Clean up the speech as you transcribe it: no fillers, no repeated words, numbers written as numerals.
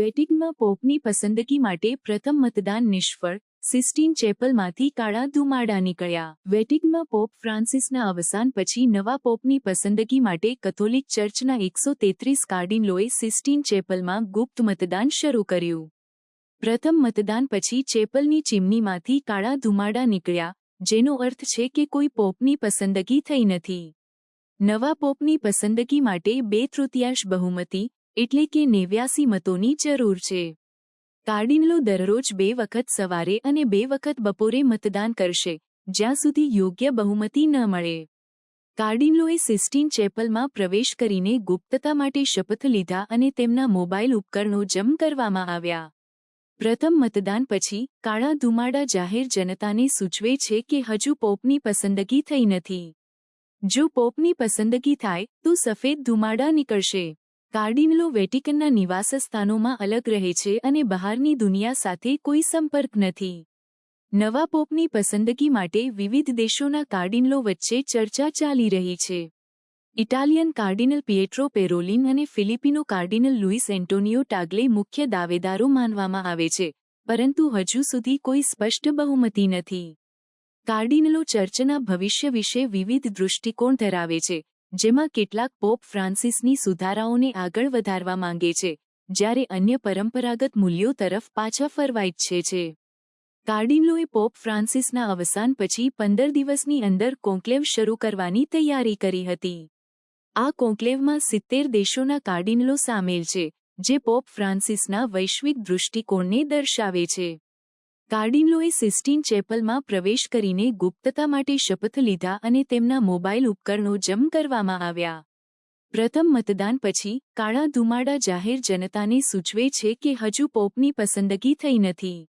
વેટિકનમાં પોપની પસંદગી માટે પ્રથમ મતદાન નિષ્ફળ, સિસ્ટીન ચેપલમાંથી કાળા ધુમાડા નીકળ્યા. વેટિકનમાં પોપ ફ્રાન્સિસના અવસાન પછી નવા પોપની પસંદગી માટે કથોલિક ચર્ચના 133 કાર્ડિનલોએ સિસ્ટીન ચેપલમાં ગુપ્ત મતદાન શરૂ કર્યું. પ્રથમ મતદાન પછી ચેપલની ચીમનીમાંથી કાળા ધુમાડા નીકળ્યા, જેનો અર્થ છે કે કોઈ પોપની પસંદગી થઈ નથી. નવા પોપની પસંદગી માટે 2/3 બહુમતી એટલે કે 89 મતોની જરૂર છે. કાર્ડિનલો દરરોજ 2 વખત સવારે અને 2 વખત બપોરે મતદાન કરશે, જ્યાં સુધી યોગ્ય બહુમતી ન મળે. કાર્ડિનલોએ સિસ્ટીન ચેપલમાં પ્રવેશ કરીને ગુપ્તતા માટે શપથ લીધા અને તેમના મોબાઈલ ઉપકરણો જમ કરવામાં આવ્યા. પ્રથમ મતદાન પછી કાળા ધુમાડા જાહેર જનતાને સૂચવે છે કે હજુ પોપની પસંદગી થઈ નથી. જો પોપની પસંદગી થાય તો સફેદ ધુમાડા નીકળશે. કાર્ડિનલો વેટિકનના નિવાસસ્થાનોમાં અલગ રહે છે અને બહારની દુનિયા સાથે કોઈ સંપર્ક નથી. નવા પોપની પસંદગી માટે વિવિધ દેશોના કાર્ડિનલો વચ્ચે ચર્ચા ચાલી રહી છે. ઇટાલિયન કાર્ડિનલ પિએટ્રો પેરોલિન અને ફિલિપિનો કાર્ડિનલ લુઇસ એન્ટોનિયો ટાગ્લે મુખ્ય દાવેદારો માનવામાં આવે છે, પરંતુ હજુ સુધી કોઈ સ્પષ્ટ બહુમતી નથી. કાર્ડિનલો ચર્ચના ભવિષ્ય વિશે વિવિધ દૃષ્ટિકોણ ધરાવે છે, જેમાં કેટલાક પોપ ફ્રાન્સિસની સુધારાઓને આગળ વધારવા માંગે છે, જ્યારે અન્ય પરંપરાગત મૂલ્યો તરફ પાછા ફરવા ઈચ્છે છે. કાર્ડિનલોએ પોપ ફ્રાન્સિસના અવસાન પછી 15 દિવસની અંદર કોન્ક્લેવ શરૂ કરવાની તૈયારી કરી હતી. આ કોન્ક્લેવમાં 70 દેશોના કાર્ડિનલો સામેલ છે, જે પોપ ફ્રાન્સિસના વૈશ્વિક દૃષ્ટિકોણને દર્શાવે છે. કાર્ડિનલોએ સિસ્ટીન ચેપલમાં પ્રવેશ કરીને ગુપ્તતા માટે શપથ લીધા અને તેમના મોબાઈલ ઉપકરણો જમ કરવામાં આવ્યા. પ્રથમ મતદાન પછી કાળા ધુમાડા જાહેર જનતાને સૂચવે છે કે હજુ પોપની પસંદગી થઈ નથી.